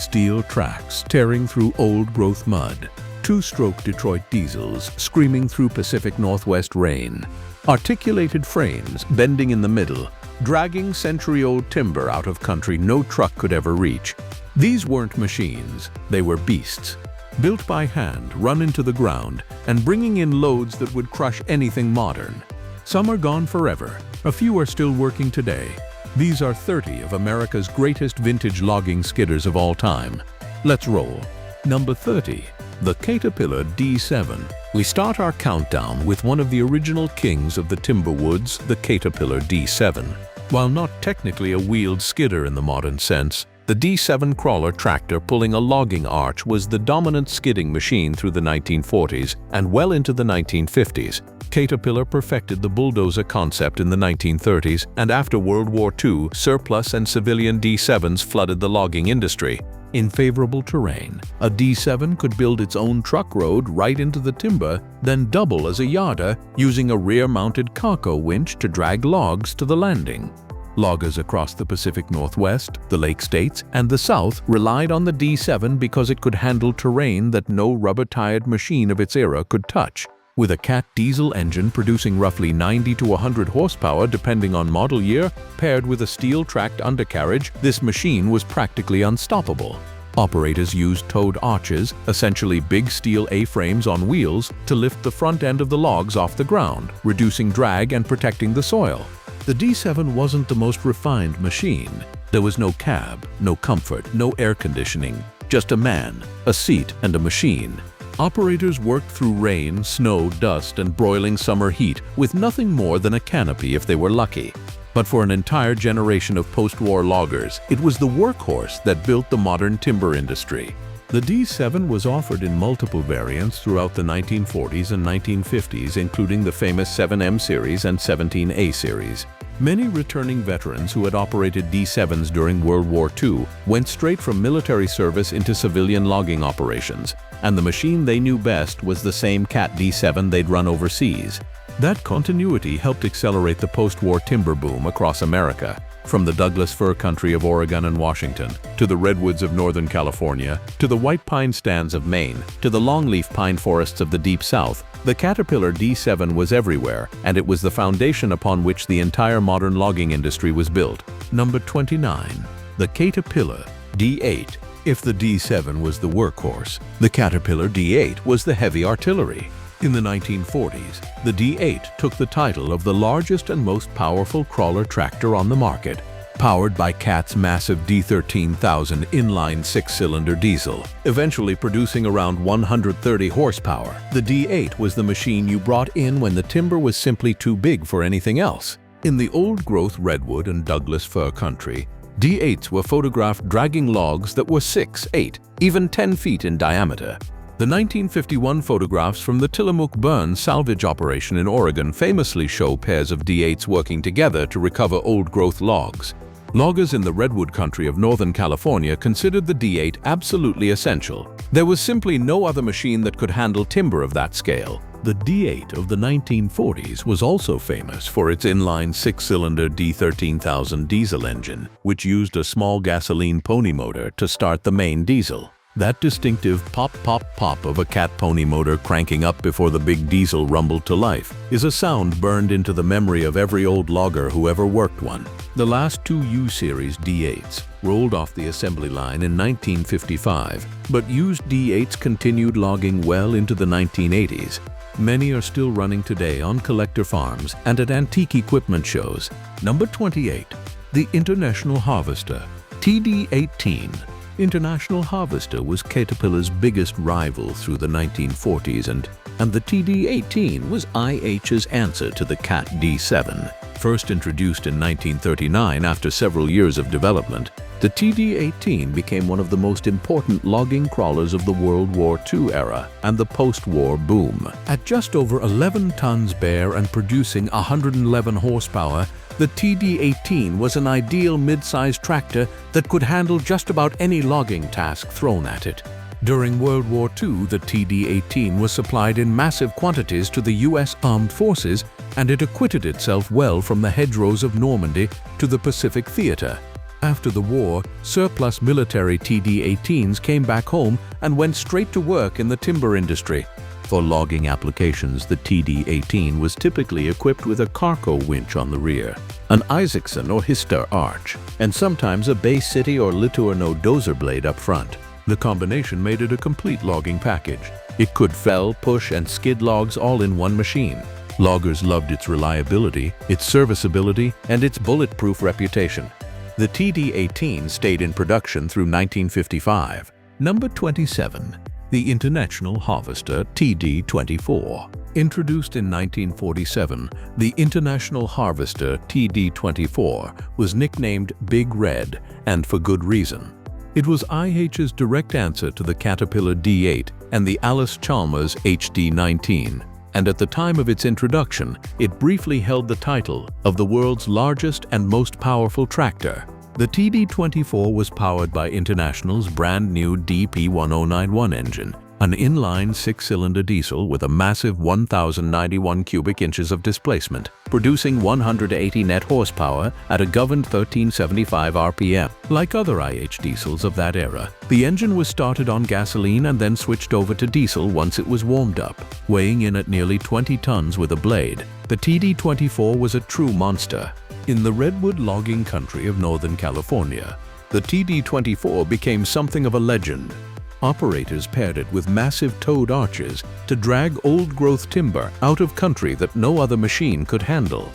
steel tracks tearing through old-growth mud, two-stroke Detroit diesels screaming through Pacific Northwest rain, articulated frames bending in the middle, dragging century-old timber out of country no truck could ever reach. These weren't machines, they were beasts. Built by hand, run into the ground, and bringing in loads that would crush anything modern. Some are gone forever, a few are still working today. These are 30 of America's greatest vintage logging skidders of all time. Let's roll. Number 30. The Caterpillar D7. We start our countdown with one of the original kings of the timber woods, the Caterpillar D7. While not technically a wheeled skidder in the modern sense, the D7 crawler tractor pulling a logging arch was the dominant skidding machine through the 1940s and well into the 1950s. Caterpillar perfected the bulldozer concept in the 1930s, and after World War II, surplus and civilian D7s flooded the logging industry. In favorable terrain, a D7 could build its own truck road right into the timber, then double as a yarder using a rear-mounted cargo winch to drag logs to the landing. Loggers across the Pacific Northwest, the Lake States, and the South relied on the D7 because it could handle terrain that no rubber-tired machine of its era could touch. With a Cat diesel engine producing roughly 90 to 100 horsepower depending on model year, paired with a steel-tracked undercarriage, this machine was practically unstoppable. Operators used towed arches, essentially big steel A-frames on wheels, to lift the front end of the logs off the ground, reducing drag and protecting the soil. The D7 wasn't the most refined machine. There was no cab, no comfort, no air conditioning, just a man, a seat, and a machine. Operators worked through rain, snow, dust, and broiling summer heat with nothing more than a canopy if they were lucky. But for an entire generation of post-war loggers, it was the workhorse that built the modern timber industry. The D7 was offered in multiple variants throughout the 1940s and 1950s, including the famous 7M series and 17A series. Many returning veterans who had operated D7s during World War II went straight from military service into civilian logging operations, and the machine they knew best was the same Cat D7 they'd run overseas. That continuity helped accelerate the post-war timber boom across America. From the Douglas fir country of Oregon and Washington, to the redwoods of Northern California, to the white pine stands of Maine, to the longleaf pine forests of the Deep South, the Caterpillar D7 was everywhere, and it was the foundation upon which the entire modern logging industry was built. Number 29. The Caterpillar D8. If the D7 was the workhorse, the Caterpillar D8 was the heavy artillery. In the 1940s, the D8 took the title of the largest and most powerful crawler tractor on the market, powered by Cat's massive D13000 inline six-cylinder diesel, eventually producing around 130 horsepower. The D8 was the machine you brought in when the timber was simply too big for anything else. In the old-growth redwood and Douglas fir country, D8s were photographed dragging logs that were 6, 8, even 10 feet in diameter. The 1951 photographs from the Tillamook Burn salvage operation in Oregon famously show pairs of D8s working together to recover old-growth logs. Loggers in the redwood country of Northern California considered the D8 absolutely essential. There was simply no other machine that could handle timber of that scale. The D8 of the 1940s was also famous for its inline six-cylinder D13000 diesel engine, which used a small gasoline pony motor to start the main diesel. That distinctive pop-pop-pop of a Cat pony motor cranking up before the big diesel rumbled to life is a sound burned into the memory of every old logger who ever worked one. The last two U-Series D8s rolled off the assembly line in 1955, but used D8s continued logging well into the 1980s. Many are still running today on collector farms and at antique equipment shows. Number 28. The International Harvester TD18. International Harvester was Caterpillar's biggest rival through the 1940s, and the TD18 was IH's answer to the Cat D7. First introduced in 1939 after several years of development, the TD18 became one of the most important logging crawlers of the World War II era and the post-war boom. At just over 11 tons bare and producing 111 horsepower, the TD18 was an ideal mid-sized tractor that could handle just about any logging task thrown at it. During World War II, the TD18 was supplied in massive quantities to the U.S. Armed Forces, and it acquitted itself well from the hedgerows of Normandy to the Pacific Theater. After the war, surplus military TD-18s came back home and went straight to work in the timber industry. For logging applications, the TD-18 was typically equipped with a Carco winch on the rear, an Isaacson or Hister arch, and sometimes a Bay City or Litourneau dozer blade up front. The combination made it a complete logging package. It could fell, push, and skid logs all in one machine. Loggers loved its reliability, its serviceability, and its bulletproof reputation. The TD-18 stayed in production through 1955. Number 27. The International Harvester TD-24. Introduced in 1947, the International Harvester TD-24 was nicknamed Big Red, and for good reason. It was IH's direct answer to the Caterpillar D8 and the Allis-Chalmers HD-19, and at the time of its introduction, it briefly held the title of the world's largest and most powerful tractor. The TD-24 was powered by International's brand new DP1091 engine, an inline six-cylinder diesel with a massive 1,091 cubic inches of displacement, producing 180 net horsepower at a governed 1375 RPM. Like other IH diesels of that era, the engine was started on gasoline and then switched over to diesel once it was warmed up. Weighing in at nearly 20 tons with a blade, the TD-24 was a true monster. In the redwood logging country of Northern California, the TD-24 became something of a legend. Operators paired it with massive towed arches to drag old-growth timber out of country that no other machine could handle.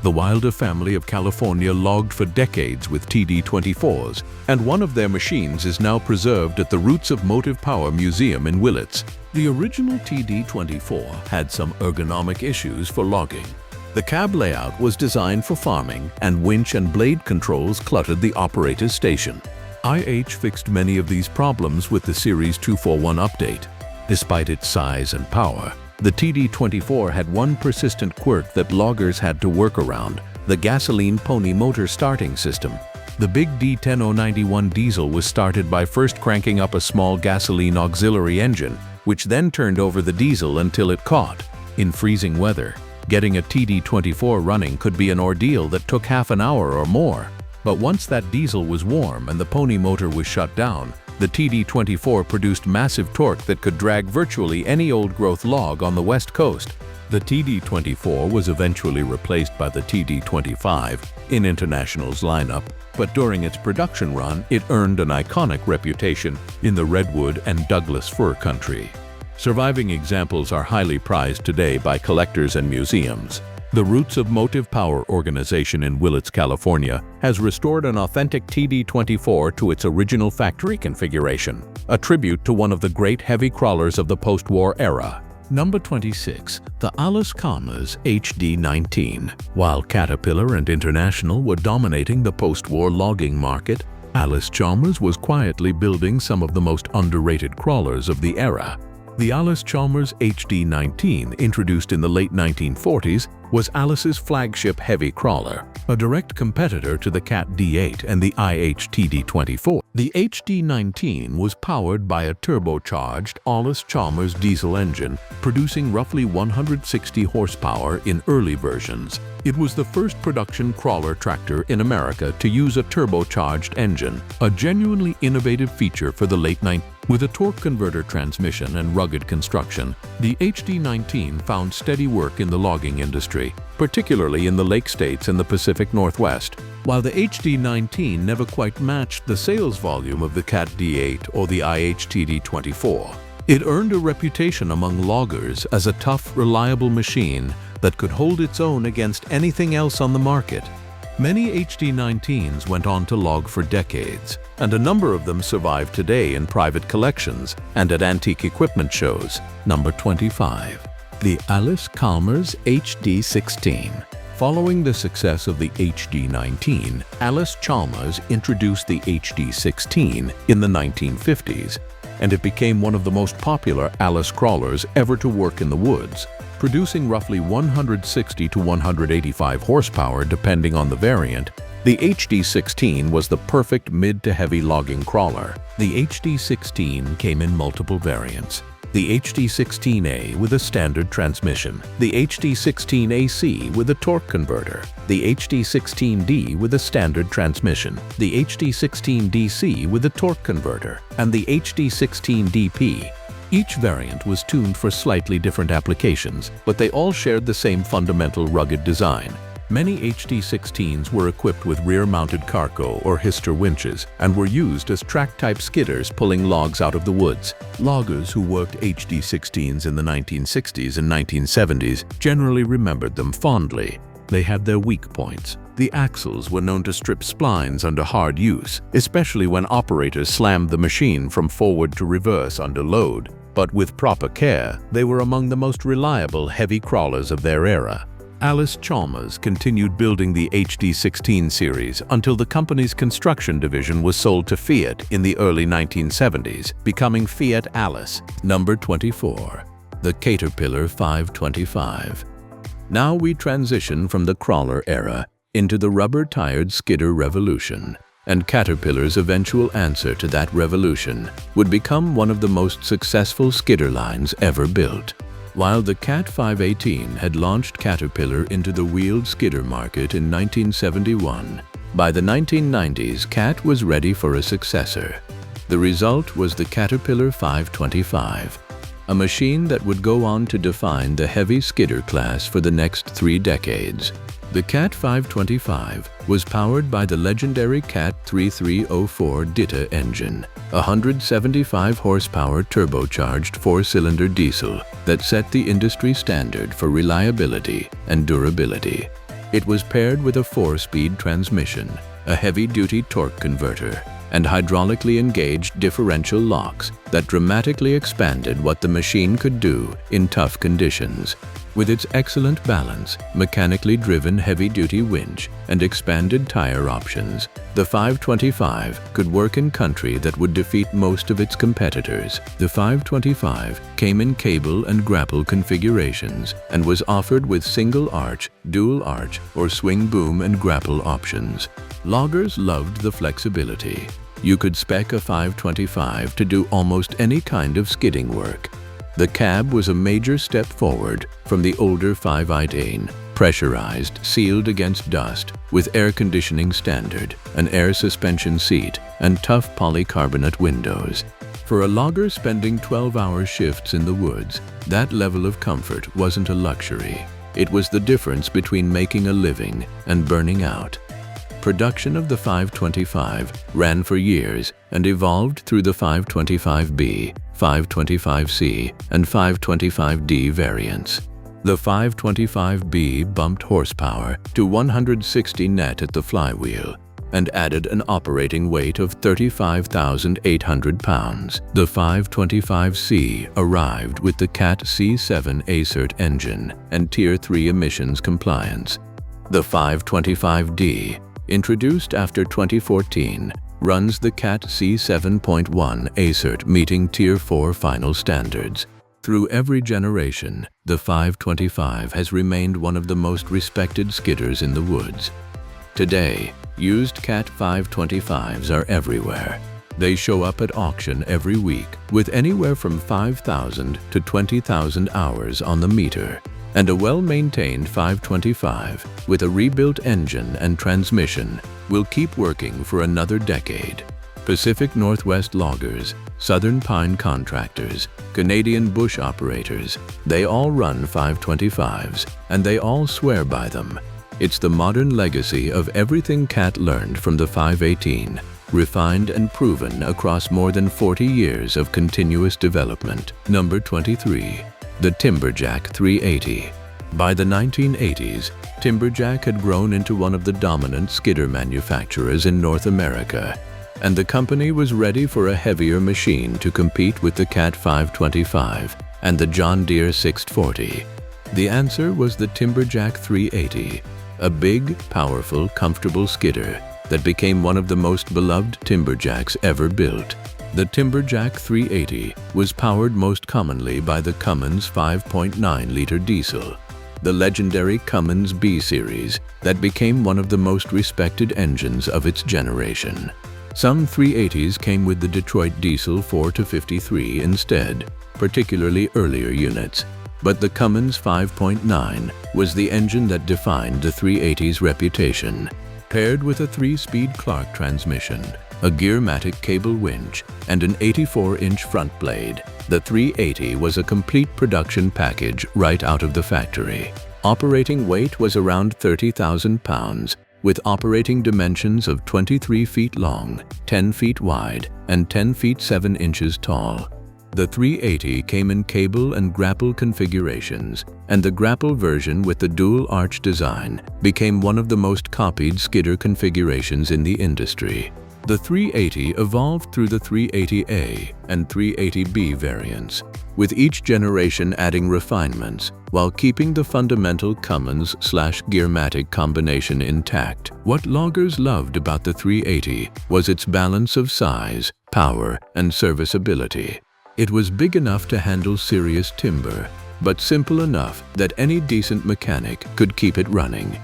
The Wilder family of California logged for decades with TD-24s, and one of their machines is now preserved at the Roots of Motive Power Museum in Willits. The original TD-24 had some ergonomic issues for logging. The cab layout was designed for farming, and winch and blade controls cluttered the operator's station. IH fixed many of these problems with the Series 241 update. Despite its size and power, the TD-24 had one persistent quirk that loggers had to work around: the gasoline pony motor starting system. The big D10091 diesel was started by first cranking up a small gasoline auxiliary engine, which then turned over the diesel until it caught. In freezing weather, getting a TD-24 running could be an ordeal that took half an hour or more. But once that diesel was warm and the pony motor was shut down, the TD-24 produced massive torque that could drag virtually any old-growth log on the West Coast. The TD-24 was eventually replaced by the TD-25 in International's lineup, but during its production run, it earned an iconic reputation in the redwood and Douglas fir country. Surviving examples are highly prized today by collectors and museums. The Roots of Motive Power organization in Willits, California, has restored an authentic TD-24 to its original factory configuration, a tribute to one of the great heavy crawlers of the post-war era. Number 26. The Allis-Chalmers HD-19. While Caterpillar and International were dominating the post-war logging market, Allis-Chalmers was quietly building some of the most underrated crawlers of the era. The Allis-Chalmers HD-19, introduced in the late 1940s, was Allis's flagship heavy crawler, a direct competitor to the Cat D8 and the IH TD-24. The HD-19 was powered by a turbocharged Allis-Chalmers diesel engine, producing roughly 160 horsepower in early versions. It was the first production crawler tractor in America to use a turbocharged engine, a genuinely innovative feature for the late 90s. With a torque converter transmission and rugged construction, the HD-19 found steady work in the logging industry, particularly in the Lake States and the Pacific Northwest. While the HD-19 never quite matched the sales volume of the Cat D8 or the IH TD-24, it earned a reputation among loggers as a tough, reliable machine that could hold its own against anything else on the market. Many HD-19s went on to log for decades, and a number of them survive today in private collections and at antique equipment shows. Number 25. The Allis-Chalmers HD-16. Following the success of the HD-19, Allis-Chalmers introduced the HD-16 in the 1950s, and it became one of the most popular Allis crawlers ever to work in the woods, producing roughly 160 to 185 horsepower depending on the variant. The HD-16 was the perfect mid to heavy logging crawler. The HD-16 came in multiple variants. the HD16A with a standard transmission, the HD16AC with a torque converter, the HD16D with a standard transmission, the HD16DC with a torque converter, and the HD16DP. Each variant was tuned for slightly different applications, but they all shared the same fundamental rugged design. Many HD16s were equipped with rear-mounted Carco or Hister winches and were used as track-type skidders pulling logs out of the woods. Loggers who worked HD16s in the 1960s and 1970s generally remembered them fondly. They had their weak points. The axles were known to strip splines under hard use, especially when operators slammed the machine from forward to reverse under load. But with proper care, they were among the most reliable heavy crawlers of their era. Allis-Chalmers continued building the HD16 series until the company's construction division was sold to Fiat in the early 1970s, becoming Fiat Alice. Number 24. The Caterpillar 525. Now we transition from the crawler era into the rubber-tired skidder revolution, and Caterpillar's eventual answer to that revolution would become one of the most successful skidder lines ever built. While the Cat 518 had launched Caterpillar into the wheeled skidder market in 1971, by the 1990s Cat was ready for a successor. The result was the Caterpillar 525, a machine that would go on to define the heavy skidder class for the next 3 decades. The Cat 525 was powered by the legendary Cat 3304 Ditta engine, a 175 horsepower turbocharged 4-cylinder diesel that set the industry standard for reliability and durability. It was paired with a 4-speed transmission, a heavy-duty torque converter, and hydraulically engaged differential locks that dramatically expanded what the machine could do in tough conditions. With its excellent balance, mechanically driven heavy-duty winch, and expanded tire options, the 525 could work in country that would defeat most of its competitors. The 525 came in cable and grapple configurations and was offered with single arch, dual arch, or swing boom and grapple options. Loggers loved the flexibility. You could spec a 525 to do almost any kind of skidding work. The cab was a major step forward from the older 518, pressurized, sealed against dust, with air conditioning standard, an air suspension seat, and tough polycarbonate windows. For a logger spending 12-hour shifts in the woods, that level of comfort wasn't a luxury. It was the difference between making a living and burning out. Production of the 525 ran for years and evolved through the 525B, 525C, and 525D variants. The 525B bumped horsepower to 160 net at the flywheel and added an operating weight of 35,800 pounds. The 525C arrived with the Cat C7 ACERT engine and Tier 3 emissions compliance. The 525D, introduced after 2014, runs the Cat C7.1 ACERT meeting Tier 4 final standards. Through every generation, the 525 has remained one of the most respected skidders in the woods. Today, used Cat 525s are everywhere. They show up at auction every week with anywhere from 5,000 to 20,000 hours on the meter. And a well-maintained 525 with a rebuilt engine and transmission will keep working for another decade. Pacific Northwest loggers, Southern pine contractors, Canadian bush operators, they all run 525s, and they all swear by them. It's the modern legacy of everything Cat learned from the 518, refined and proven across more than 40 years of continuous development. Number 23. The Timberjack 380. By the 1980s, Timberjack had grown into one of the dominant skidder manufacturers in North America, and the company was ready for a heavier machine to compete with the Cat 525 and the John Deere 640. The answer was the Timberjack 380, a big, powerful, comfortable skidder that became one of the most beloved Timberjacks ever built. The Timberjack 380 was powered most commonly by the Cummins 5.9-liter diesel, the legendary Cummins B series that became one of the most respected engines of its generation. Some 380s came with the Detroit Diesel 4-53 instead, particularly earlier units. But the Cummins 5.9 was the engine that defined the 380's reputation. Paired with a 3-speed Clark transmission, a gearmatic cable winch, and an 84-inch front blade, the 380 was a complete production package right out of the factory. Operating weight was around 30,000 pounds, with operating dimensions of 23 feet long, 10 feet wide, and 10 feet 7 inches tall. The 380 came in cable and grapple configurations, and the grapple version with the dual arch design became one of the most copied skidder configurations in the industry. The 380 evolved through the 380A and 380B variants, with each generation adding refinements while keeping the fundamental Cummins/Gearmatic combination intact. What loggers loved about the 380 was its balance of size, power, and serviceability. It was big enough to handle serious timber, but simple enough that any decent mechanic could keep it running.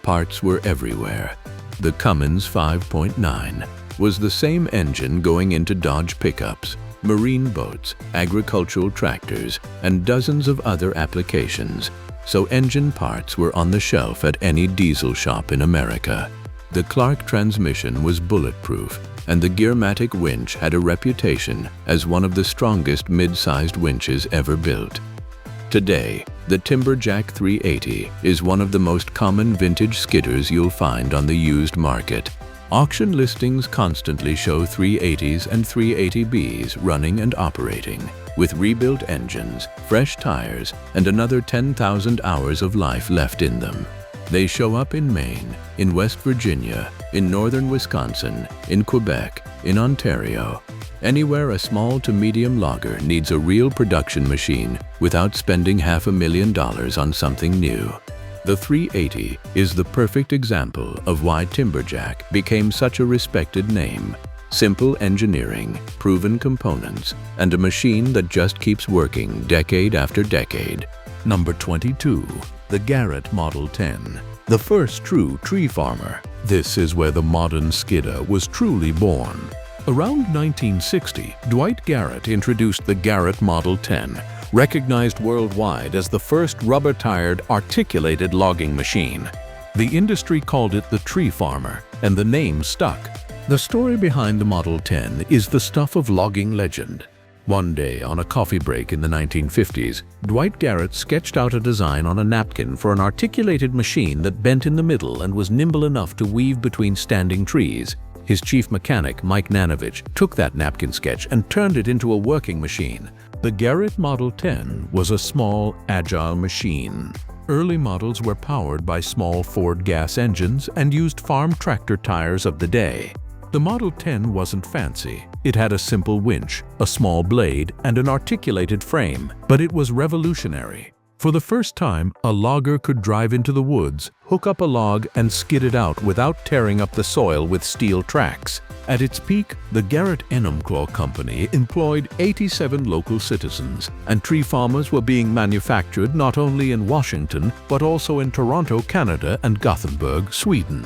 Parts were everywhere. The Cummins 5.9 was the same engine going into Dodge pickups, marine boats, agricultural tractors, and dozens of other applications, so engine parts were on the shelf at any diesel shop in America. The Clark transmission was bulletproof, and the Gearmatic winch had a reputation as one of the strongest mid-sized winches ever built. Today, the Timberjack 380 is one of the most common vintage skidders you'll find on the used market. Auction listings constantly show 380s and 380Bs running and operating, with rebuilt engines, fresh tires, and another 10,000 hours of life left in them. They show up in Maine, in West Virginia, in northern Wisconsin, in Quebec, in Ontario. Anywhere a small to medium logger needs a real production machine without spending $500,000 on something new. The 380 is the perfect example of why Timberjack became such a respected name. Simple engineering, proven components, and a machine that just keeps working decade after decade. Number 22. The Garrett Model 10. The first true tree farmer. This is where the modern skidder was truly born. Around 1960, Dwight Garrett introduced the Garrett Model 10, recognized worldwide as the first rubber-tired, articulated logging machine. The industry called it the tree farmer, and the name stuck. The story behind the Model 10 is the stuff of logging legend. One day, on a coffee break in the 1950s, Dwight Garrett sketched out a design on a napkin for an articulated machine that bent in the middle and was nimble enough to weave between standing trees. His chief mechanic, Mike Nanovich, took that napkin sketch and turned it into a working machine. The Garrett Model 10 was a small, agile machine. Early models were powered by small Ford gas engines and used farm tractor tires of the day. The Model 10 wasn't fancy. It had a simple winch, a small blade, and an articulated frame, but it was revolutionary. For the first time, a logger could drive into the woods, hook up a log, and skid it out without tearing up the soil with steel tracks. At its peak, the Garrett Enumclaw Company employed 87 local citizens, and tree farmers were being manufactured not only in Washington, but also in Toronto, Canada, and Gothenburg, Sweden.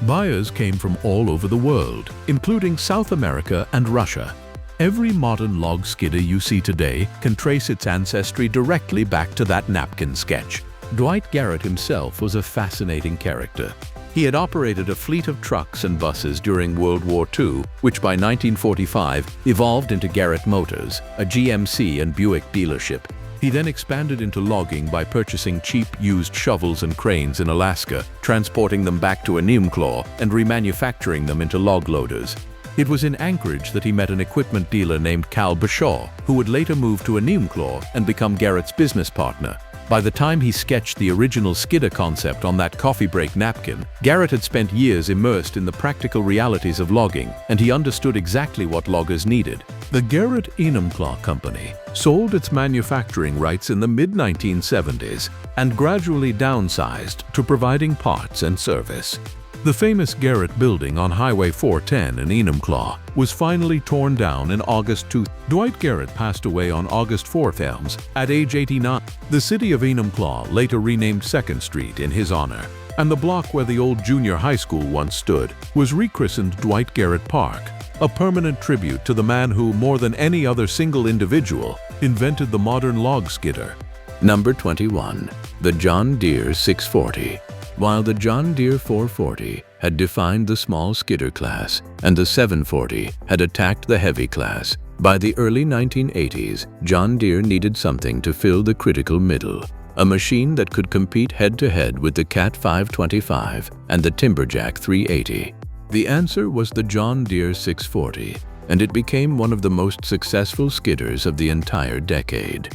Buyers came from all over the world, including South America and Russia. Every modern log skidder you see today can trace its ancestry directly back to that napkin sketch. Dwight Garrett himself was a fascinating character. He had operated a fleet of trucks and buses during World War II, which by 1945 evolved into Garrett Motors, a GMC and Buick dealership. He then expanded into logging by purchasing cheap used shovels and cranes in Alaska, transporting them back to Enumclaw and remanufacturing them into log loaders. It was in Anchorage that he met an equipment dealer named Cal Bashaw, who would later move to Enumclaw and become Garrett's business partner. By the time he sketched the original skidder concept on that coffee break napkin, Garrett had spent years immersed in the practical realities of logging, and he understood exactly what loggers needed. The Garrett Enumclaw Company sold its manufacturing rights in the mid-1970s and gradually downsized to providing parts and service. The famous Garrett building on Highway 410 in Enumclaw was finally torn down in August 2000. Dwight Garrett passed away on August 4th at age 89. The city of Enumclaw later renamed 2nd Street in his honor, and the block where the old junior high school once stood was rechristened Dwight Garrett Park, a permanent tribute to the man who, more than any other single individual, invented the modern log skidder. Number 21. The John Deere 640. While the John Deere 440 had defined the small skidder class and the 740 had attacked the heavy class, by the early 1980s, John Deere needed something to fill the critical middle, a machine that could compete head-to-head with the Cat 525 and the Timberjack 380. The answer was the John Deere 640, and it became one of the most successful skidders of the entire decade.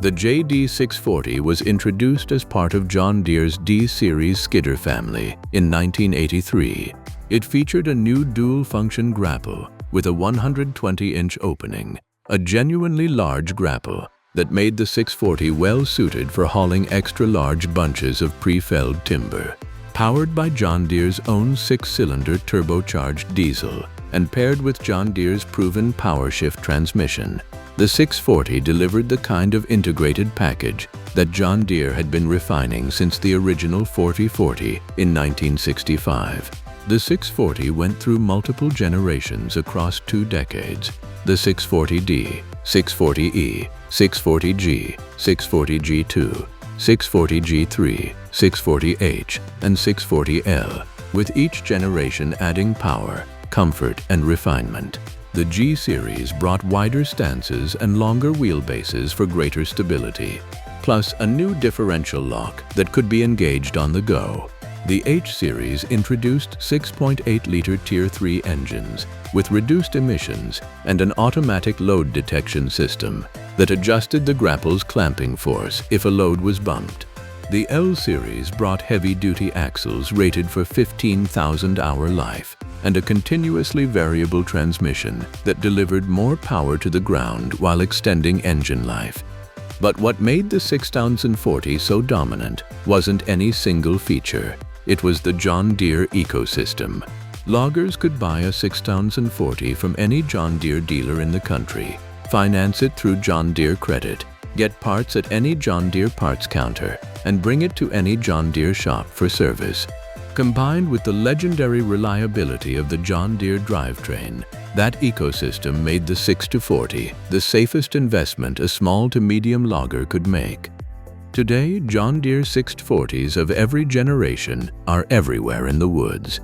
The JD 640 was introduced as part of John Deere's D-Series skidder family in 1983. It featured a new dual-function grapple with a 120-inch opening, a genuinely large grapple that made the 640 well-suited for hauling extra-large bunches of pre-felled timber. Powered by John Deere's own 6-cylinder turbocharged diesel and paired with John Deere's proven power-shift transmission, the 640 delivered the kind of integrated package that John Deere had been refining since the original 4040 in 1965. The 640 went through multiple generations across 2 decades. The 640D, 640E, 640G, 640G2, 640G3, 640H, and 640L, with each generation adding power, comfort, and refinement. The G-Series brought wider stances and longer wheelbases for greater stability, plus a new differential lock that could be engaged on the go. The H-Series introduced 6.8-liter Tier 3 engines with reduced emissions and an automatic load detection system that adjusted the grapple's clamping force if a load was bumped. The L-Series brought heavy-duty axles rated for 15,000-hour life and a continuously variable transmission that delivered more power to the ground while extending engine life. But what made the 6040 so dominant wasn't any single feature. It was the John Deere ecosystem. Loggers could buy a 6040 from any John Deere dealer in the country, finance it through John Deere Credit, get parts at any John Deere parts counter, and bring it to any John Deere shop for service. Combined with the legendary reliability of the John Deere drivetrain, that ecosystem made the 640 the safest investment a small to medium logger could make. Today, John Deere 640s of every generation are everywhere in the woods.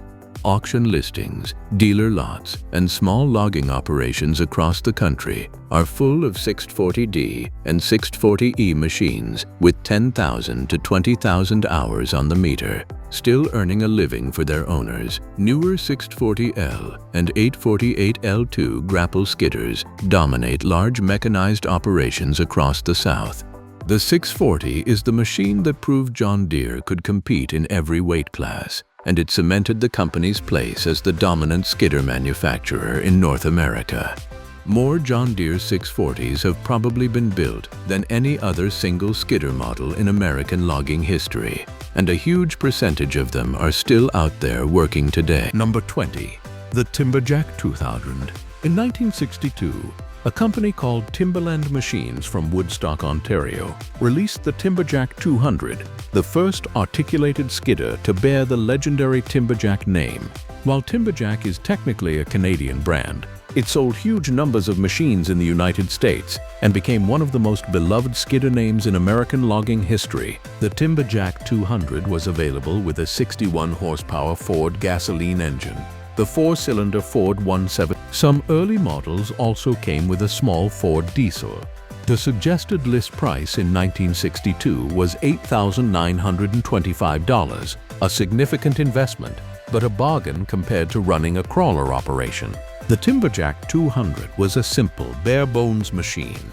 Auction listings, dealer lots, and small logging operations across the country are full of 640D and 640E machines with 10,000 to 20,000 hours on the meter, still earning a living for their owners. Newer 640L and 848L2 grapple skidders dominate large mechanized operations across the South. The 640 is the machine that proved John Deere could compete in every weight class, and it cemented the company's place as the dominant skidder manufacturer in North America. More John Deere 640s have probably been built than any other single skidder model in American logging history, and a huge percentage of them are still out there working today. Number 20. The Timberjack 2000. In 1962, a company called Timberland Machines from Woodstock, Ontario, released the Timberjack 200, the first articulated skidder to bear the legendary Timberjack name. While Timberjack is technically a Canadian brand, it sold huge numbers of machines in the United States and became one of the most beloved skidder names in American logging history. The Timberjack 200 was available with a 61 horsepower Ford gasoline engine, the 4-cylinder Ford 17. Some early models also came with a small Ford diesel. The suggested list price in 1962 was $8,925, a significant investment, but a bargain compared to running a crawler operation. The Timberjack 200 was a simple, bare-bones machine.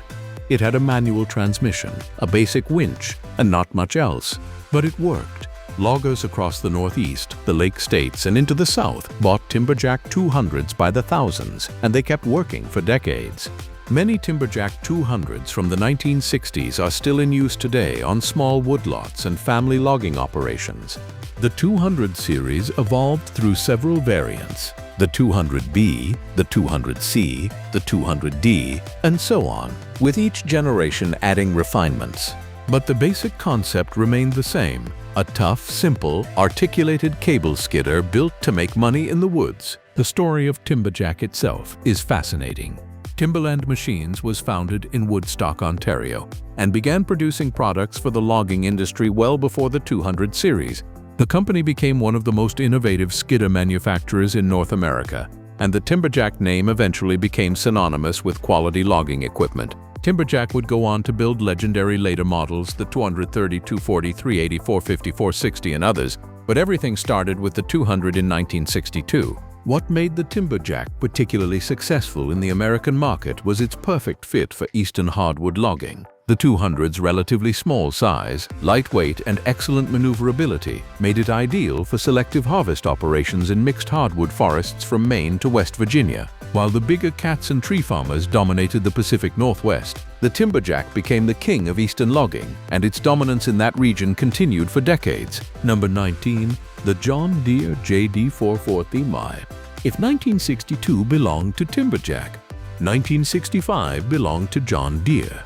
It had a manual transmission, a basic winch, and not much else, but it worked. Loggers across the Northeast, the Lake States, and into the South bought Timberjack 200s by the thousands, and they kept working for decades. Many Timberjack 200s from the 1960s are still in use today on small woodlots and family logging operations. The 200 series evolved through several variants: the 200B, the 200C, the 200D, and so on, with each generation adding refinements. But the basic concept remained the same: a tough, simple, articulated cable skidder built to make money in the woods. The story of Timberjack itself is fascinating. Timberland Machines was founded in Woodstock, Ontario, and began producing products for the logging industry well before the 200 series. The company became one of the most innovative skidder manufacturers in North America, and the Timberjack name eventually became synonymous with quality logging equipment. Timberjack would go on to build legendary later models, the 230, 240, 380, 450, 460, and others, but everything started with the 200 in 1962. What made the Timberjack particularly successful in the American market was its perfect fit for eastern hardwood logging. The 200's relatively small size, lightweight, and excellent maneuverability made it ideal for selective harvest operations in mixed hardwood forests from Maine to West Virginia. While the bigger cats and tree farmers dominated the Pacific Northwest, the Timberjack became the king of eastern logging, and its dominance in that region continued for decades. Number 19. The John Deere JD440 My. If 1962 belonged to Timberjack, 1965 belonged to John Deere.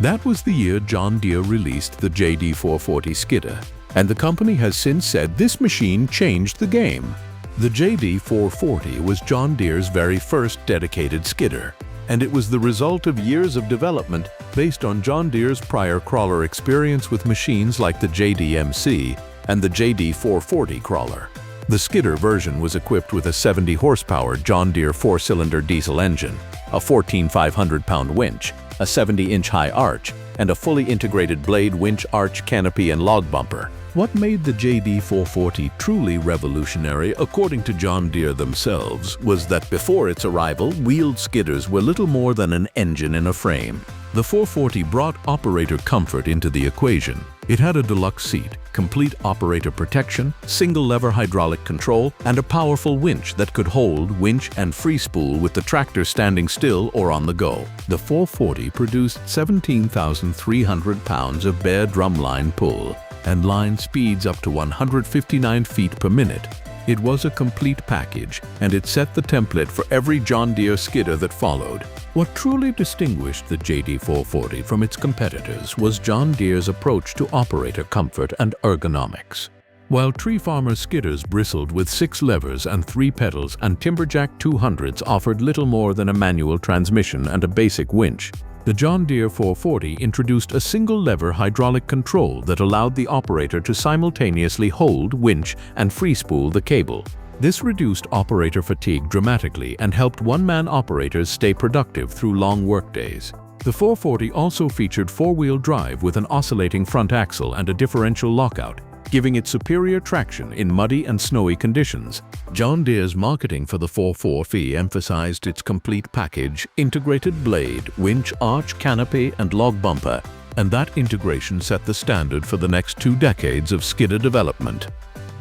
That was the year John Deere released the JD440 skidder, and the company has since said this machine changed the game. The JD440 was John Deere's very first dedicated skidder, and it was the result of years of development based on John Deere's prior crawler experience with machines like the JDMC and the JD440 crawler. The skidder version was equipped with a 70-horsepower John Deere 4-cylinder diesel engine, a 14,500-pound winch, a 70-inch high arch, and a fully integrated blade winch arch canopy and log bumper. What made the JD440 truly revolutionary, according to John Deere themselves, was that before its arrival, wheeled skidders were little more than an engine in a frame. The 440 brought operator comfort into the equation. It had a deluxe seat, complete operator protection, single-lever hydraulic control, and a powerful winch that could hold, winch, and free spool with the tractor standing still or on the go. The 440 produced 17,300 pounds of bare drumline pull and line speeds up to 159 feet per minute. It was a complete package, and it set the template for every John Deere skidder that followed. What truly distinguished the JD440 from its competitors was John Deere's approach to operator comfort and ergonomics. While tree farmer skidders bristled with 6 levers and 3 pedals, and Timberjack 200s offered little more than a manual transmission and a basic winch, the John Deere 440 introduced a single-lever hydraulic control that allowed the operator to simultaneously hold, winch, and free-spool the cable. This reduced operator fatigue dramatically and helped one-man operators stay productive through long workdays. The 440 also featured 4-wheel drive with an oscillating front axle and a differential lockout, giving it superior traction in muddy and snowy conditions. John Deere's marketing for the 440 emphasized its complete package, integrated blade, winch, arch, canopy, and log bumper, and that integration set the standard for the next 2 decades of skidder development.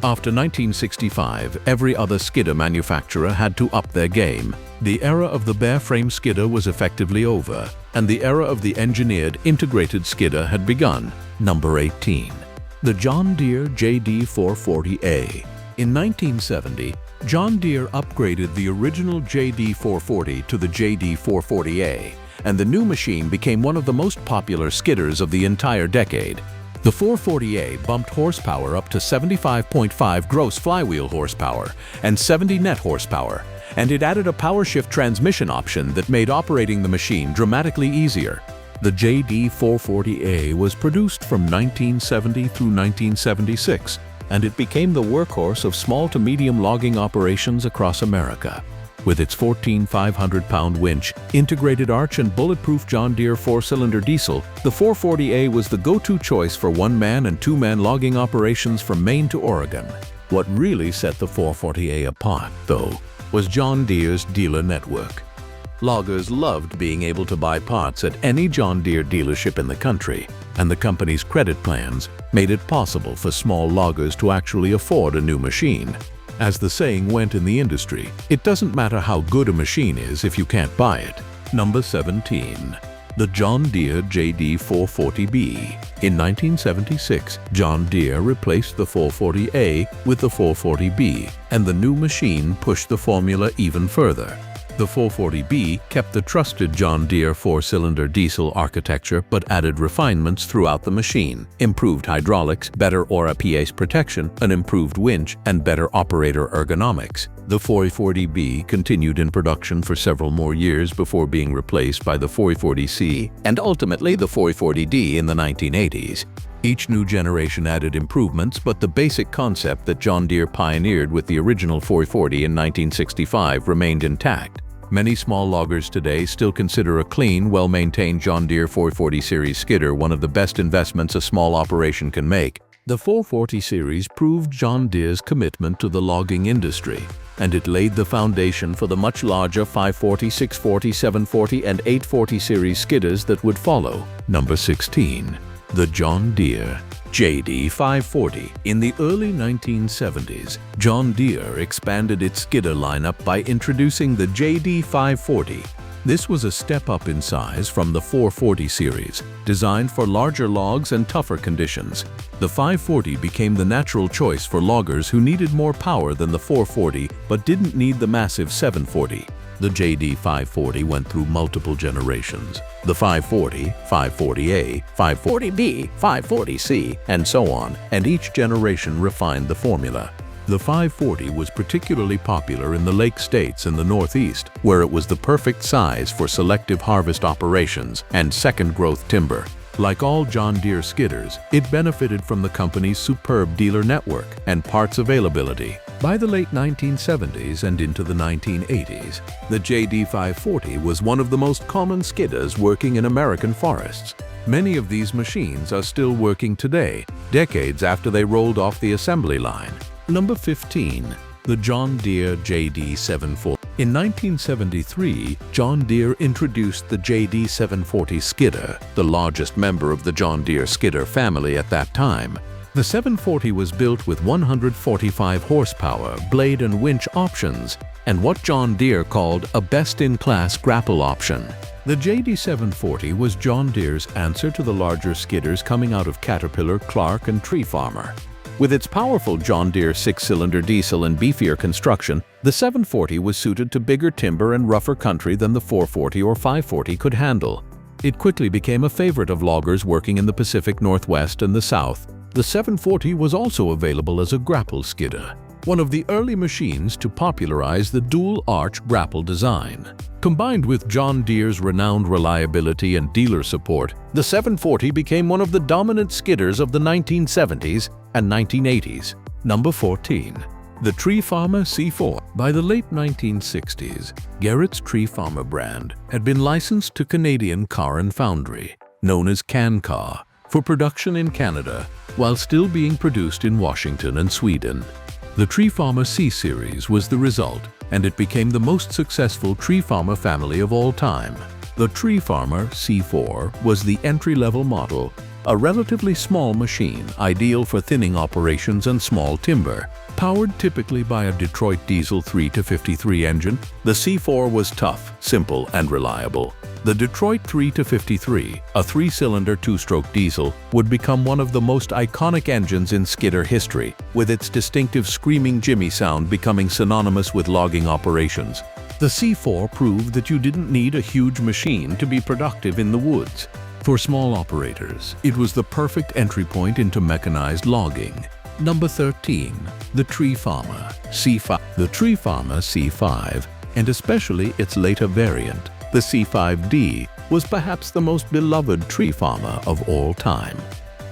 After 1965, every other skidder manufacturer had to up their game. The era of the bare-frame skidder was effectively over, and the era of the engineered, integrated skidder had begun. Number 18. The John Deere JD440A. In 1970, John Deere upgraded the original JD440 to the JD440A, and the new machine became one of the most popular skidders of the entire decade. The 440A bumped horsepower up to 75.5 gross flywheel horsepower and 70 net horsepower, and it added a power-shift transmission option that made operating the machine dramatically easier. The JD440A was produced from 1970 through 1976, and it became the workhorse of small to medium logging operations across America. With its 14,500-pound winch, integrated arch, and bulletproof John Deere 4-cylinder diesel, the 440A was the go-to choice for one-man and two-man logging operations from Maine to Oregon. What really set the 440A apart, though, was John Deere's dealer network. Loggers loved being able to buy parts at any John Deere dealership in the country, and the company's credit plans made it possible for small loggers to actually afford a new machine. As the saying went in the industry, it doesn't matter how good a machine is if you can't buy it. Number 17. The John Deere JD 440B. In 1976, John Deere replaced the 440A with the 440B, and the new machine pushed the formula even further. The 440B kept the trusted John Deere 4-cylinder diesel architecture but added refinements throughout the machine, improved hydraulics, better ORA-PACE protection, an improved winch, and better operator ergonomics. The 440B continued in production for several more years before being replaced by the 440C and ultimately the 440D in the 1980s. Each new generation added improvements, but the basic concept that John Deere pioneered with the original 440 in 1965 remained intact. Many small loggers today still consider a clean, well-maintained John Deere 440 series skidder one of the best investments a small operation can make. The 440 series proved John Deere's commitment to the logging industry, and it laid the foundation for the much larger 540, 640, 740, and 840 series skidders that would follow. Number 16. The John Deere JD 540. In the early 1970s, John Deere expanded its skidder lineup by introducing the JD 540. This was a step up in size from the 440 series, designed for larger logs and tougher conditions. The 540 became the natural choice for loggers who needed more power than the 440 but didn't need the massive 740. The JD 540 went through multiple generations. The 540, 540A, 540B, 540C, and so on, and each generation refined the formula. The 540 was particularly popular in the Lake States and the Northeast, where it was the perfect size for selective harvest operations and second-growth timber. Like all John Deere skidders, it benefited from the company's superb dealer network and parts availability. By the late 1970s and into the 1980s, the JD 540 was one of the most common skidders working in American forests. Many of these machines are still working today, decades after they rolled off the assembly line. Number 15. The John Deere JD 740. In 1973, John Deere introduced the JD 740 skidder, the largest member of the John Deere skidder family at that time. The 740 was built with 145 horsepower, blade and winch options, and what John Deere called a best-in-class grapple option. The JD 740 was John Deere's answer to the larger skidders coming out of Caterpillar, Clark, and Tree Farmer. With its powerful John Deere 6-cylinder diesel and beefier construction, the 740 was suited to bigger timber and rougher country than the 440 or 540 could handle. It quickly became a favorite of loggers working in the Pacific Northwest and the South. The 740 was also available as a grapple skidder, one of the early machines to popularize the dual-arch grapple design. Combined with John Deere's renowned reliability and dealer support, the 740 became one of the dominant skidders of the 1970s and 1980s. Number 14. The Tree Farmer C4. By the late 1960s, Garrett's Tree Farmer brand had been licensed to Canadian Car and Foundry, known as CanCar, for production in Canada, while still being produced in Washington and Sweden. The Tree Farmer C-Series was the result, and it became the most successful Tree Farmer family of all time. The Tree Farmer C4 was the entry-level model, a relatively small machine ideal for thinning operations and small timber. Powered typically by a Detroit diesel 3-53 engine, the C4 was tough, simple, and reliable. The Detroit 3-53, a 3-cylinder 2-stroke diesel, would become one of the most iconic engines in skidder history, with its distinctive screaming Jimmy sound becoming synonymous with logging operations. The C4 proved that you didn't need a huge machine to be productive in the woods. For small operators, it was the perfect entry point into mechanized logging. Number 13. The Tree Farmer C5. The Tree Farmer C5, and especially its later variant, the C5D, was perhaps the most beloved Tree Farmer of all time.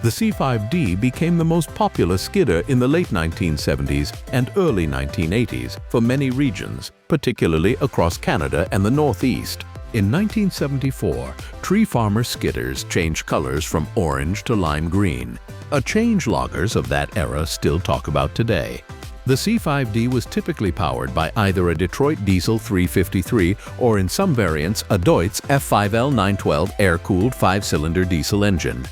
The C5D became the most popular skidder in the late 1970s and early 1980s for many regions, particularly across Canada and the Northeast. In 1974, Tree Farmer skidders changed colors from orange to lime green, a change loggers of that era still talk about today. The C5D was typically powered by either a Detroit diesel 353 or, in some variants, a Deutz F5L 912 air-cooled 5-cylinder diesel engine.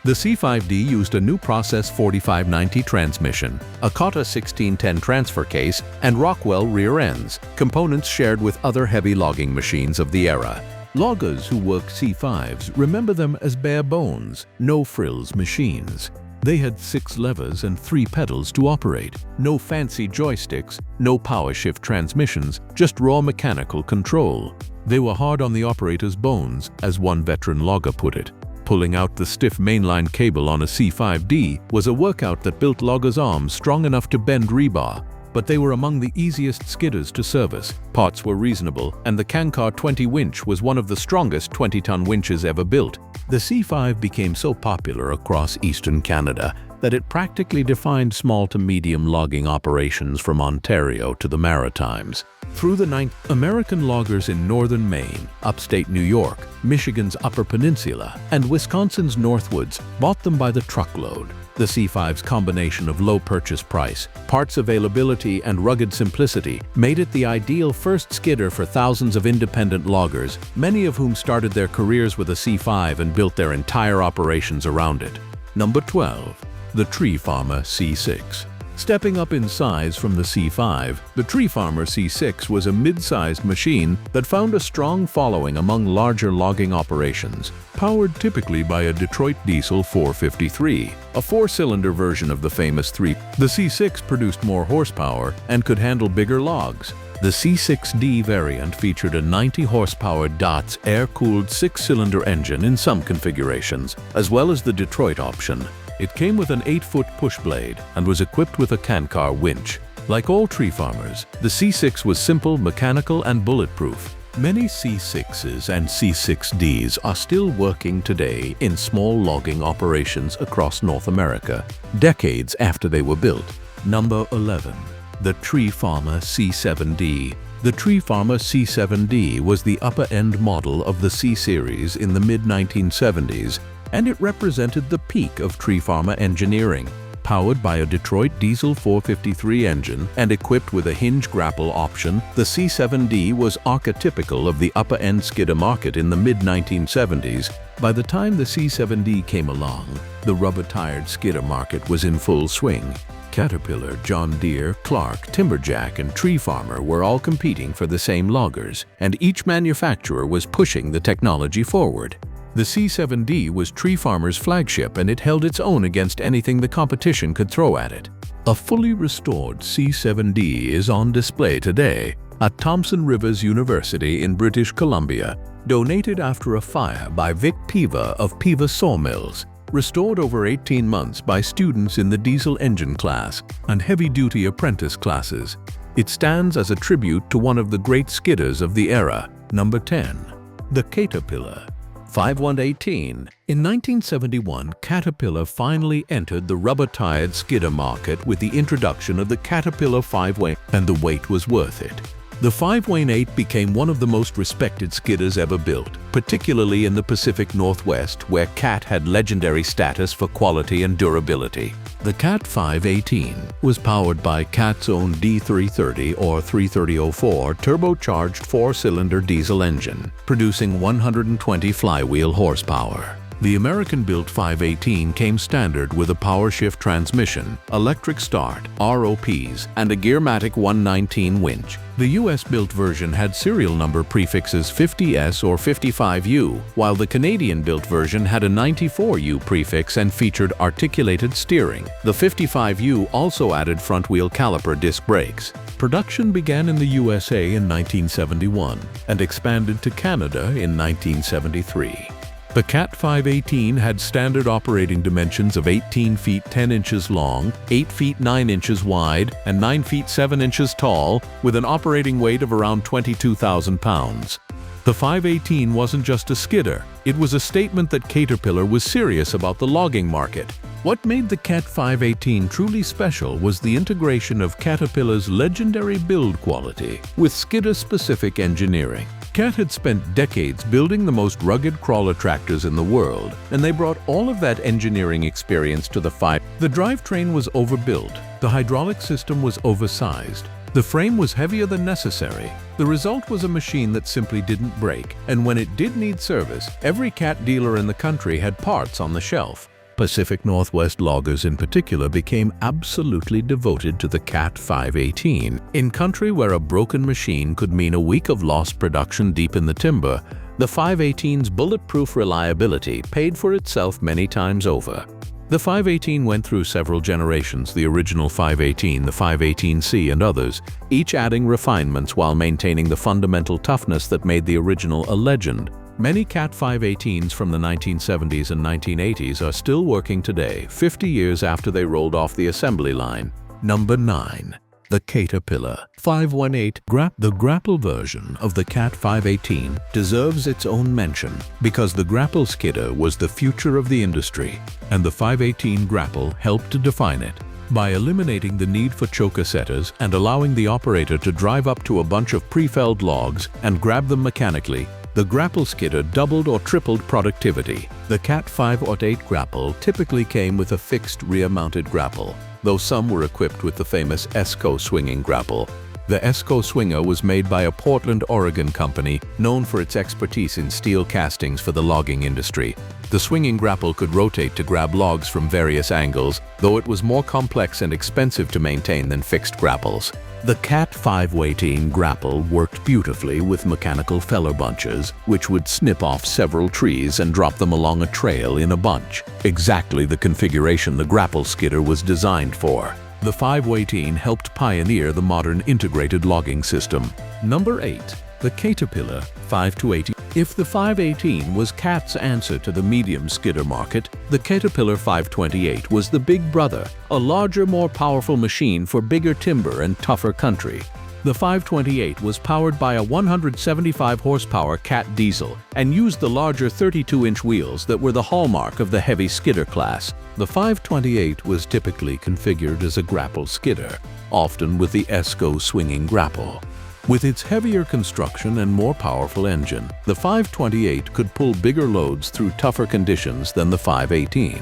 The C5D used a new Process 4590 transmission, a Cotta 1610 transfer case, and Rockwell rear ends, components shared with other heavy logging machines of the era. Loggers who work C5s remember them as bare bones, no-frills machines. They had 6 levers and 3 pedals to operate, no fancy joysticks, no power shift transmissions, just raw mechanical control. They were hard on the operator's bones, as one veteran logger put it. Pulling out the stiff mainline cable on a C5D was a workout that built loggers' arms strong enough to bend rebar, but they were among the easiest skidders to service. Parts were reasonable, and the Cankar 20 winch was one of the strongest 20-ton winches ever built. The C5 became so popular across eastern Canada that it practically defined small to medium logging operations from Ontario to the Maritimes. Through the 9th, American loggers in northern Maine, upstate New York, Michigan's Upper Peninsula, and Wisconsin's Northwoods bought them by the truckload. The C5's combination of low purchase price, parts availability, and rugged simplicity made it the ideal first skidder for thousands of independent loggers, many of whom started their careers with a C5 and built their entire operations around it. Number 12. The Tree Farmer C6. Stepping up in size from the C5, the Tree Farmer C6 was a mid-sized machine that found a strong following among larger logging operations. Powered typically by a Detroit diesel 453, a 4-cylinder version of the famous 3, the C6 produced more horsepower and could handle bigger logs. The C6D variant featured a 90-horsepower DOTS air-cooled 6-cylinder engine in some configurations, as well as the Detroit option. It came with an 8-foot push blade and was equipped with a Cankar winch. Like all tree farmers, the C6 was simple, mechanical, and bulletproof. Many C6s and C6Ds are still working today in small logging operations across North America, decades after they were built. Number 11. The Tree Farmer C7D. The Tree Farmer C7D was the upper-end model of the C-Series in the mid-1970s, and it represented the peak of tree farmer engineering. Powered by a Detroit diesel 453 engine and equipped with a hinge grapple option, the C7D was archetypical of the upper-end skidder market in the mid-1970s. By the time the C7D came along, the rubber-tired skidder market was in full swing. Caterpillar, John Deere, Clark, Timberjack, and Tree Farmer were all competing for the same loggers, and each manufacturer was pushing the technology forward. The C7D was Tree Farmer's flagship, and it held its own against anything the competition could throw at it. A fully restored C7D is on display today at Thompson Rivers University in British Columbia, donated after a fire by Vic Piva of Piva Sawmills, restored over 18 months by students in the diesel engine class and heavy-duty apprentice classes. It stands as a tribute to one of the great skidders of the era. Number 10. The Caterpillar 5118. In 1971, Caterpillar finally entered the rubber-tired skidder market with the introduction of the Caterpillar 5-Wain, and the wait was worth it. The 5-Wain-8 became one of the most respected skidders ever built, particularly in the Pacific Northwest, where Cat had legendary status for quality and durability. The Cat 518 was powered by Cat's own D330 or 33004 turbocharged 4-cylinder diesel engine, producing 120 flywheel horsepower. The American-built 518 came standard with a power shift transmission, electric start, ROPs, and a Gearmatic 119 winch. The US-built version had serial number prefixes 50S or 55U, while the Canadian-built version had a 94U prefix and featured articulated steering. The 55U also added front-wheel caliper disc brakes. Production began in the USA in 1971 and expanded to Canada in 1973. The Cat 518 had standard operating dimensions of 18 feet 10 inches long, 8 feet 9 inches wide, and 9 feet 7 inches tall, with an operating weight of around 22,000 pounds. The 518 wasn't just a skidder, it was a statement that Caterpillar was serious about the logging market. What made the Cat 518 truly special was the integration of Caterpillar's legendary build quality with skidder-specific engineering. Cat had spent decades building the most rugged crawler tractors in the world, and they brought all of that engineering experience to the 5. The drivetrain was overbuilt, the hydraulic system was oversized, the frame was heavier than necessary. The result was a machine that simply didn't break, and when it did need service, every Cat dealer in the country had parts on the shelf. Pacific Northwest loggers in particular became absolutely devoted to the Cat 518. In country where a broken machine could mean a week of lost production deep in the timber, The 518's bulletproof reliability paid for itself many times over. The 518 went through several generations, the original 518, the 518C and others, each adding refinements while maintaining the fundamental toughness that made the original a legend. Many Cat 518s from the 1970s and 1980s are still working today, 50 years after they rolled off the assembly line. Number 9. The Caterpillar 518. The grapple version of the Cat 518 deserves its own mention because the grapple skidder was the future of the industry, and the 518 grapple helped to define it. By eliminating the need for choker setters and allowing the operator to drive up to a bunch of pre-felled logs and grab them mechanically, the grapple skidder doubled or tripled productivity. The Cat 518 grapple typically came with a fixed rear-mounted grapple, though some were equipped with the famous ESCO swinging grapple. The ESCO swinger was made by a Portland, Oregon company known for its expertise in steel castings for the logging industry. The swinging grapple could rotate to grab logs from various angles, though it was more complex and expensive to maintain than fixed grapples. The Cat 518 grapple worked beautifully with mechanical feller bunches, which would snip off several trees and drop them along a trail in a bunch, exactly the configuration the grapple skidder was designed for. The 518 helped pioneer the modern integrated logging system. Number 8. The Caterpillar 518. If the 518 was Cat's answer to the medium skidder market, the Caterpillar 528 was the big brother, a larger, more powerful machine for bigger timber and tougher country. The 528 was powered by a 175 horsepower Cat diesel and used the larger 32-inch wheels that were the hallmark of the heavy skidder class. The 528 was typically configured as a grapple skidder, often with the ESCO swinging grapple. With its heavier construction and more powerful engine, the 528 could pull bigger loads through tougher conditions than the 518.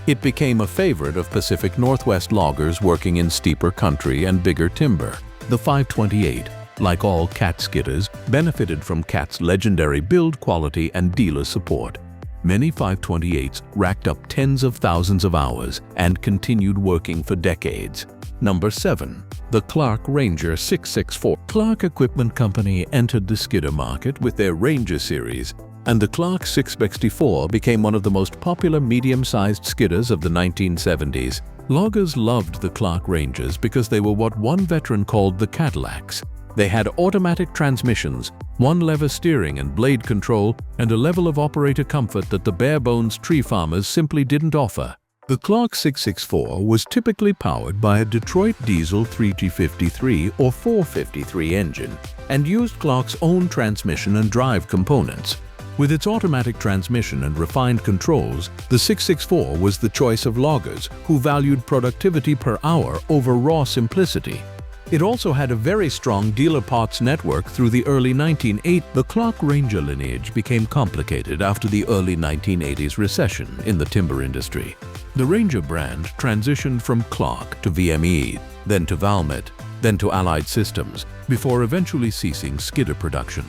It became a favorite of Pacific Northwest loggers working in steeper country and bigger timber. The 528, like all Cat skidders, benefited from Cat's legendary build quality and dealer support. Many 528s racked up tens of thousands of hours and continued working for decades. Number 7. The Clark Ranger 664. Clark Equipment Company entered the skidder market with their Ranger series, and the Clark 664 became one of the most popular medium-sized skidders of the 1970s. Loggers loved the Clark Rangers because they were what one veteran called the Cadillacs. They had automatic transmissions, one-lever steering and blade control, and a level of operator comfort that the bare-bones tree farmers simply didn't offer. The Clark 664 was typically powered by a Detroit diesel 3T53 or 453 engine and used Clark's own transmission and drive components. With its automatic transmission and refined controls, the 664 was the choice of loggers who valued productivity per hour over raw simplicity. It also had a very strong dealer parts network through the early 1980s. The Clark Ranger lineage became complicated after the early 1980s recession in the timber industry. The Ranger brand transitioned from Clark to VME, then to Valmet, then to Allied Systems, before eventually ceasing skidder production.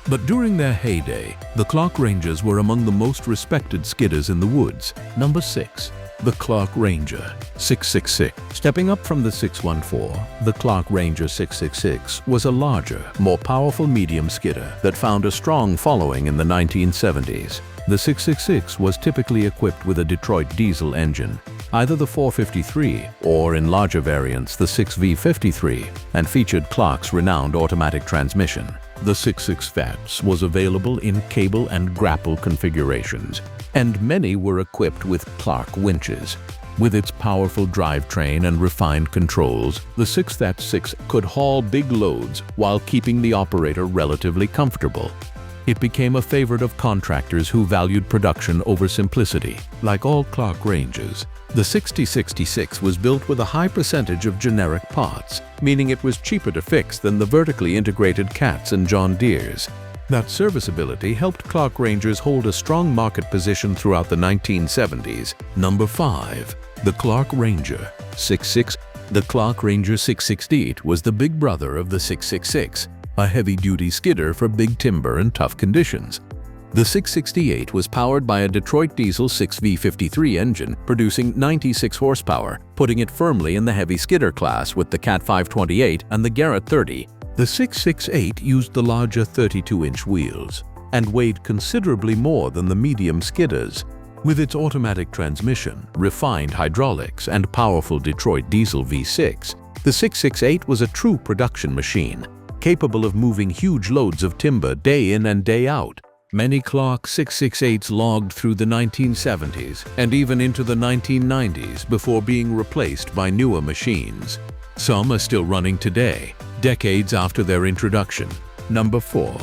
But during their heyday, the Clark Rangers were among the most respected skidders in the woods. Number 6. The Clark Ranger 666. Stepping up from the 614, the Clark Ranger 666 was a larger, more powerful medium skidder that found a strong following in the 1970s. The 666 was typically equipped with a Detroit diesel engine, either the 453 or, in larger variants, the 6V53, and featured Clark's renowned automatic transmission. The 666 was available in cable and grapple configurations, and many were equipped with Clark winches. With its powerful drivetrain and refined controls, the 666 could haul big loads while keeping the operator relatively comfortable. It became a favorite of contractors who valued production over simplicity. Like all Clark Rangers, the 6066 was built with a high percentage of generic parts, meaning it was cheaper to fix than the vertically integrated Cats and John Deeres. That serviceability helped Clark Rangers hold a strong market position throughout the 1970s. Number 5. The Clark Ranger 66. The Clark Ranger 668 was the big brother of the 666, a heavy-duty skidder for big timber and tough conditions. The 668 was powered by a Detroit diesel 6V53 engine, producing 96 horsepower, putting it firmly in the heavy skidder class with the Cat 528 and the Garrett 30. The 668 used the larger 32-inch wheels, and weighed considerably more than the medium Skidders. With its automatic transmission, refined hydraulics, and powerful Detroit diesel V6, the 668 was a true production machine, capable of moving huge loads of timber day in and day out. Many Clark 668s logged through the 1970s and even into the 1990s before being replaced by newer machines. Some are still running today, decades after their introduction. Number 4.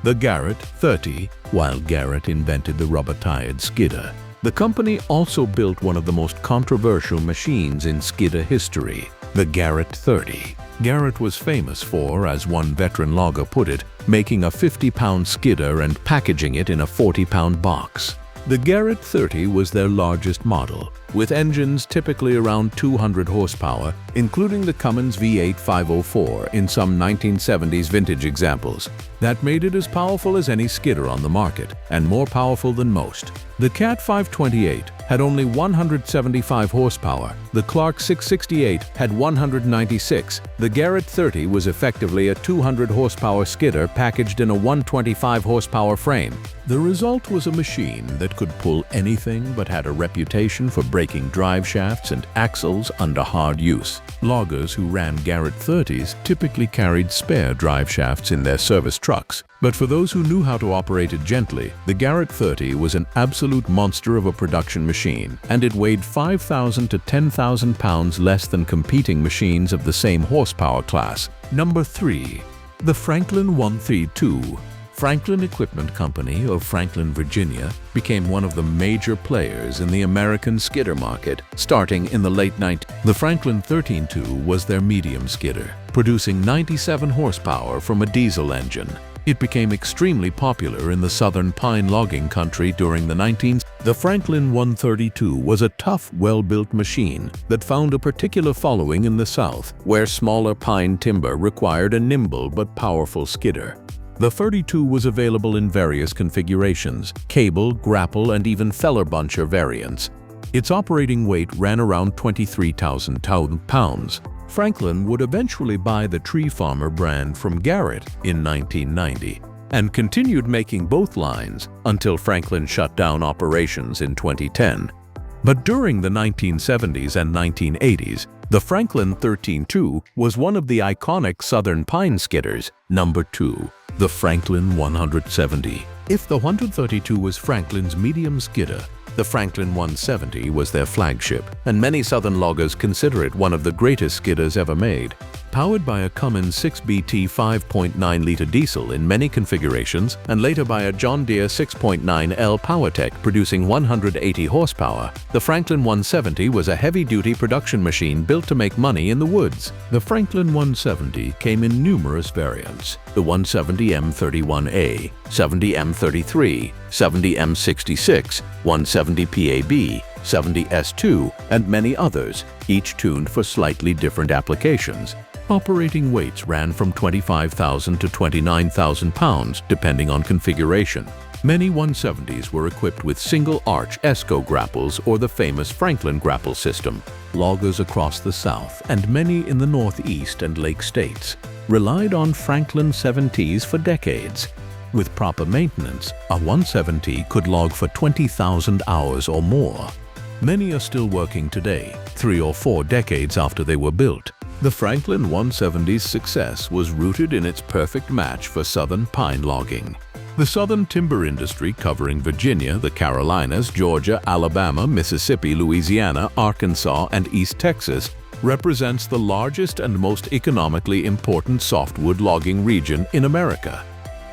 The Garrett 30. While Garrett invented the rubber-tired skidder, the company also built one of the most controversial machines in skidder history, the Garrett 30. Garrett was famous for, as one veteran logger put it, making a 50-pound skidder and packaging it in a 40-pound box. The Garrett 30 was their largest model, with engines typically around 200 horsepower, including the Cummins V8 504 in some 1970s vintage examples. That made it as powerful as any skidder on the market, and more powerful than most. The Cat 528 had only 175 horsepower, the Clark 668 had 196, the Garrett 30 was effectively a 200 horsepower skidder packaged in a 125 horsepower frame. The result was a machine that could pull anything but had a reputation for breaking drive shafts and axles under hard use. Loggers who ran Garrett 30s typically carried spare drive shafts in their service trucks, but for those who knew how to operate it gently, the Garrett 30 was an absolute monster of a production machine, and it weighed 5,000 to 10,000 pounds less than competing machines of the same horsepower class. Number 3. The Franklin 132. Franklin Equipment Company of Franklin, Virginia, became one of the major players in the American skidder market starting in the late 90s. The Franklin 13.2 was their medium skidder, producing 97 horsepower from a diesel engine. It became extremely popular in the southern pine logging country during the 19th. The Franklin 132 was a tough, well-built machine that found a particular following in the South, where smaller pine timber required a nimble but powerful skidder. The 32 was available in various configurations, cable, grapple, and even feller buncher variants. Its operating weight ran around 23,000 pounds. Franklin would eventually buy the Tree Farmer brand from Garrett in 1990 and continued making both lines until Franklin shut down operations in 2010. But during the 1970s and 1980s, the Franklin 13.2 was one of the iconic southern pine skidders. Number 2. The Franklin 170. If the 132 was Franklin's medium skidder, the Franklin 170 was their flagship, and many southern loggers consider it one of the greatest skidders ever made. Powered by a Cummins 6BT 5.9-liter diesel in many configurations, and later by a John Deere 6.9L PowerTech producing 180 horsepower, the Franklin 170 was a heavy-duty production machine built to make money in the woods. The Franklin 170 came in numerous variants: the 170 M31A, 70 M33, 70 M66, 170 PAB, 70 S2, and many others, each tuned for slightly different applications. Operating weights ran from 25,000 to 29,000 pounds, depending on configuration. Many 170s were equipped with single-arch ESCO grapples or the famous Franklin grapple system. Loggers across the South and many in the Northeast and Lake States relied on Franklin 70s for decades. With proper maintenance, a 170 could log for 20,000 hours or more. Many are still working today, 3 or 4 decades after they were built. The Franklin 170's success was rooted in its perfect match for southern pine logging. The southern timber industry, covering Virginia, the Carolinas, Georgia, Alabama, Mississippi, Louisiana, Arkansas, and East Texas, represents the largest and most economically important softwood logging region in America.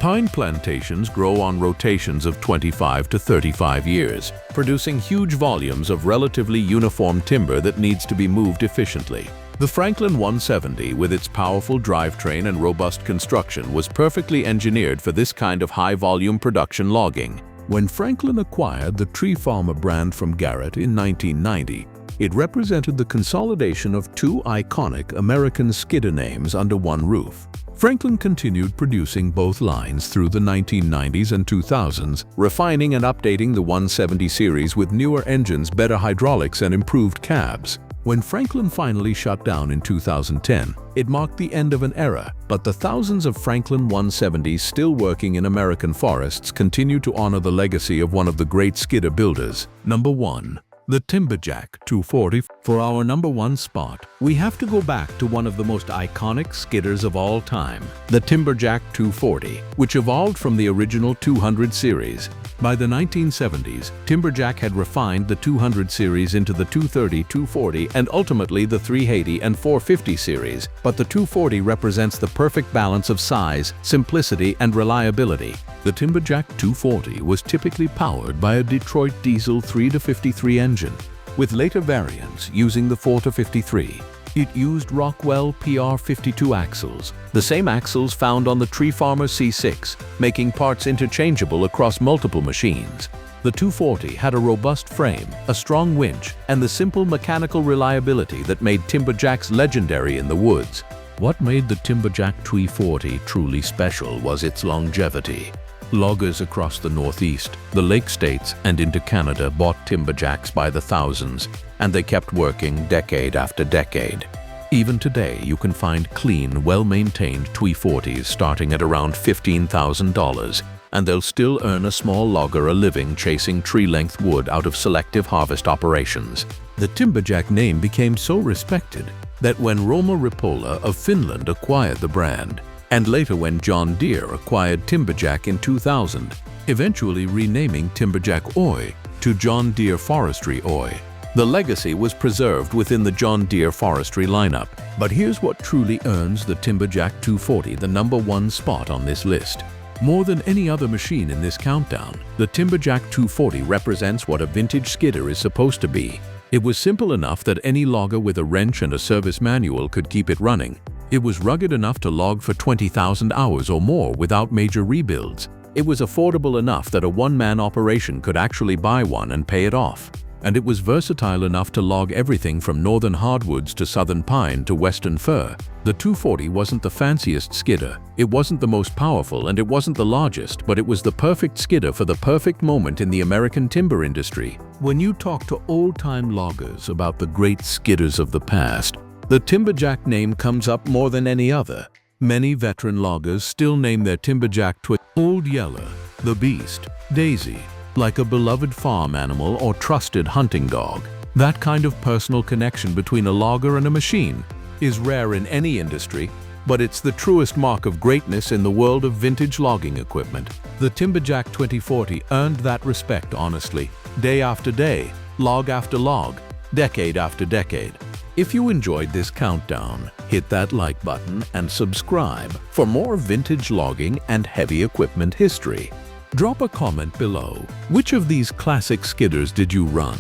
Pine plantations grow on rotations of 25 to 35 years, producing huge volumes of relatively uniform timber that needs to be moved efficiently. The Franklin 170, with its powerful drivetrain and robust construction, was perfectly engineered for this kind of high-volume production logging. When Franklin acquired the Tree Farmer brand from Garrett in 1990, it represented the consolidation of 2 iconic American skidder names under one roof. Franklin continued producing both lines through the 1990s and 2000s, refining and updating the 170 series with newer engines, better hydraulics, and improved cabs. When Franklin finally shut down in 2010, it marked the end of an era, but the thousands of Franklin 170s still working in American forests continue to honor the legacy of one of the great skidder builders. Number 1. The Timberjack 240. For our number 1 spot, we have to go back to one of the most iconic skidders of all time, the Timberjack 240, which evolved from the original 200 series. By the 1970s, Timberjack had refined the 200 series into the 230, 240, and ultimately the 380 and 450 series, but the 240 represents the perfect balance of size, simplicity, and reliability. The Timberjack 240 was typically powered by a Detroit diesel 3-53 engine, with later variants using the 4-53. It used Rockwell PR52 axles, the same axles found on the Tree Farmer C6, making parts interchangeable across multiple machines. The 240 had a robust frame, a strong winch, and the simple mechanical reliability that made Timberjacks legendary in the woods. What made the Timberjack 240 truly special was its longevity. Loggers across the Northeast, the Lake States, and into Canada bought Timberjacks by the thousands, and they kept working decade after decade. Even today, you can find clean, well-maintained 240s starting at around $15,000, and they'll still earn a small logger a living chasing tree-length wood out of selective harvest operations. The Timberjack name became so respected that when Roma Ripola of Finland acquired the brand, and later when John Deere acquired Timberjack in 2000, eventually renaming Timberjack Oy to John Deere Forestry Oy. The legacy was preserved within the John Deere Forestry lineup, but here's what truly earns the Timberjack 240 the number 1 spot on this list. More than any other machine in this countdown, the Timberjack 240 represents what a vintage skidder is supposed to be. It was simple enough that any logger with a wrench and a service manual could keep it running. It was rugged enough to log for 20,000 hours or more without major rebuilds. It was affordable enough that a one-man operation could actually buy one and pay it off. And it was versatile enough to log everything from northern hardwoods to southern pine to western fir. The 240 wasn't the fanciest skidder, it wasn't the most powerful, and it wasn't the largest, but it was the perfect skidder for the perfect moment in the American timber industry. When you talk to old-time loggers about the great skidders of the past, the Timberjack name comes up more than any other. Many veteran loggers still name their Timberjack Old Yeller, the Beast, Daisy, like a beloved farm animal or trusted hunting dog. That kind of personal connection between a logger and a machine is rare in any industry, but it's the truest mark of greatness in the world of vintage logging equipment. The Timberjack 2040 earned that respect honestly, day after day, log after log, decade after decade. If you enjoyed this countdown, hit that like button and subscribe for more vintage logging and heavy equipment history. Drop a comment below. Which of these classic skidders did you run?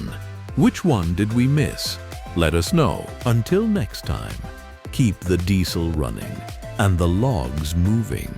Which one did we miss? Let us know. Until next time, keep the diesel running and the logs moving.